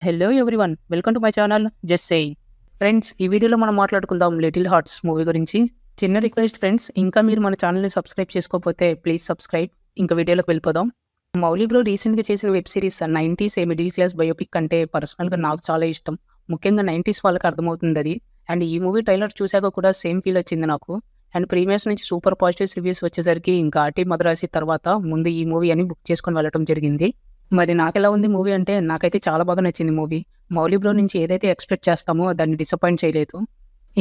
Hello everyone, welcome to my channel just saying. Friends, ఈ వీడియోలో మనం మాట్లాడుకుందాం లిటిల్ హార్ట్స్ మూవీ గురించి. చిన్న రిక్వెస్ట్ ఫ్రెండ్స్, ఇంకా మీరు మన ఛానల్ని సబ్స్క్రైబ్ చేసుకోకపోతే ప్లీజ్ సబ్స్క్రైబ్. ఇంకా వీడియోలోకి వెళ్ళిపోదాం. మౌలి బ్రో రీసెంట్గా చేసిన web series 90s middle class biopic అంటే పర్సనల్గా నాకు చాలా ఇష్టం. ముఖ్యంగా 90s వాళ్ళకి అర్థమవుతుంది అది. అండ్ ఈ మూవీ ట్రైలర్ చూశాక కూడా సేమ్ ఫీల్ వచ్చింది నాకు. అండ్ ప్రీమియర్స్ నుంచి సూపర్ పాజిటివ్ రివ్యూస్ వచ్చేసరికి ఇంకా ఆర్టీ మద్రాసి తర్వాత ముందు ఈ మూవీ అని బుక్ చేసుకొని వెళ్ళడం జరిగింది. మరి నాకెలా ఉంది మూవీ అంటే, నాకైతే చాలా బాగా నచ్చింది మూవీ. మౌలి బ్రో నుంచి ఏదైతే ఎక్స్పెక్ట్ చేస్తామో దాన్ని డిసప్పాయింట్ చేయలేదు.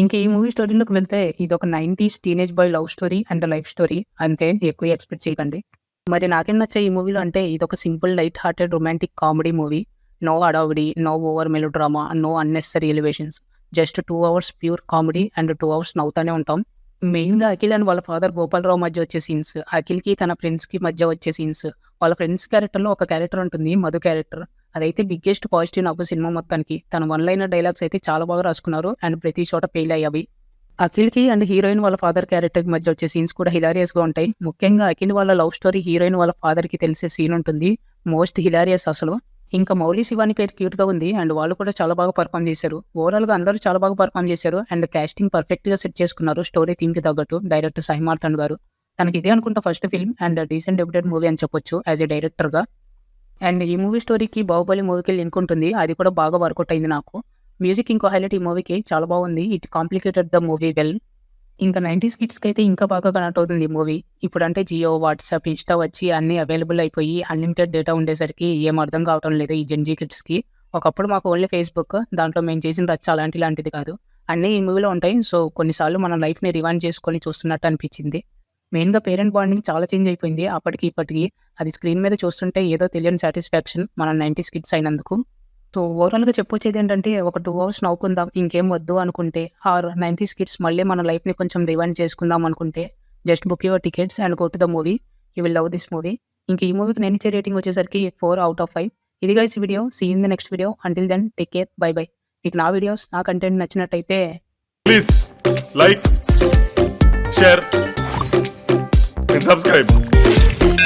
ఇంకా ఈ మూవీ స్టోరీలోకి వెళ్తే ఇది ఒక 90s teenage boy love story and life story. అంతే, ఎక్కువ ఎక్స్పెక్ట్ చేయకండి. మరి నాకేం నచ్చే ఈ మూవీలో అంటే, ఇది ఒక simple light hearted romantic comedy movie. No అడావిడి, no over melodrama, no unnecessary elevations. Just 2 hours pure comedy and 2 hours నవ్వుతానే ఉంటాం. మెయిన్గా అఖిల్ అండ్ వాళ్ళ ఫాదర్ గోపాలరావు మధ్య వచ్చే సీన్స్, అఖిల్కి తన ఫ్రెండ్స్కి మధ్య వచ్చే సీన్స్, వాళ్ళ ఫ్రెండ్స్ క్యారెక్టర్లో ఒక క్యారెక్టర్ ఉంటుంది మధు క్యారెక్టర్. అదైతే బిగ్గెస్ట్ పాజిటివ్ నాకు సినిమా మొత్తానికి. తన వన్ లైనర్ డైలాగ్స్ అయితే చాలా బాగా రాసుకున్నారు అండ్ ప్రతి చోట ఫెయిల్ అయ్యావి. అఖిల్కి అండ్ హీరోయిన్ వాళ్ళ ఫాదర్ క్యారెక్టర్కి మధ్య వచ్చే సీన్స్ కూడా హిలారియస్గా ఉంటాయి. ముఖ్యంగా అఖిల్ వాళ్ళ లవ్ స్టోరీ హీరోయిన్ వాళ్ళ ఫాదర్కి తెలిసే సీన్ ఉంటుంది, మోస్ట్ హిలారియస్ అసలు. ఇంకా మౌలి శివాని పేరు క్యూట్గా ఉంది అండ్ వాళ్ళు కూడా చాలా బాగా పర్ఫామ్ చేశారు. ఓవరాల్గా అందరూ చాలా బాగా పర్ఫామ్ చేశారు అండ్ కాస్టింగ్ పర్ఫెక్ట్గా సెట్ చేసుకున్నారు స్టోరీ థీమ్కి తగ్గట్టు. డైరెక్టర్ సాయి మార్తాండ్ గారు, తనకి ఇదే అనుకుంటా first film and decent debuted movie అని చెప్పొచ్చు యాజ్ ఎ డైరెక్టర్గా. అండ్ ఈ మూవీ స్టోరీకి బాహుబలి మూవీకి లింక్ ఉంటుంది, అది కూడా బాగా వర్కౌట్ అయింది నాకు. మ్యూజిక్ ఇంకో హైలైట్ ఈ మూవీకి, చాలా బాగుంది. It complicated the movie well. ఇంకా 90s కిడ్స్కి అయితే ఇంకా బాగా కనెక్ట్ అవుతుంది ఈ మూవీ. ఇప్పుడంటే జియో, వాట్సాప్, ఇన్స్టా వచ్చి అన్నీ అవైలబుల్ అయిపోయి అన్లిమిటెడ్ డేటా ఉండేసరికి ఏం అర్థం కావటం లేదు ఈ జెన్జీ కిడ్స్కి. ఒకప్పుడు మాకు ఓన్లీ ఫేస్బుక్, దాంట్లో మేము చేసిన రచ్చ అలాంటిది కాదు, అన్నీ ఈ మూవీలో ఉంటాయి. సో కొన్నిసార్లు మన లైఫ్ని రివైండ్ చేసుకొని చూస్తున్నట్టు అనిపించింది. మెయిన్గా పేరెంట్ బాండింగ్ చాలా చేంజ్ అయిపోయింది అప్పటికి ఇప్పటికి. అది స్క్రీన్ మీద చూస్తుంటే ఏదో తెలియని సాటిస్ఫాక్షన్ మన 90s కిడ్స్ అయినందుకు. సో ఓవరాల్గా చెప్పొచ్చేది ఏంటంటే, ఒక 2 hours నవ్వుకుందాం ఇంకేం వద్దు అనుకుంటే, ఆర్ 90s కిడ్స్ మళ్ళీ మన లైఫ్ని కొంచెం రివైండ్ చేసుకుందాం అనుకుంటే, just book your tickets and go to the movie. You will love this movie. ఇంక ఈ మూవీకి నేను ఇచ్చే రేటింగ్ వచ్చేసరికి 4 out of 5. ఇది guys video. See in the next video. Until then take care, bye bye. మీకు నా వీడియోస్, నా కంటెంట్ నచ్చినట్టయితే please like, share and subscribe.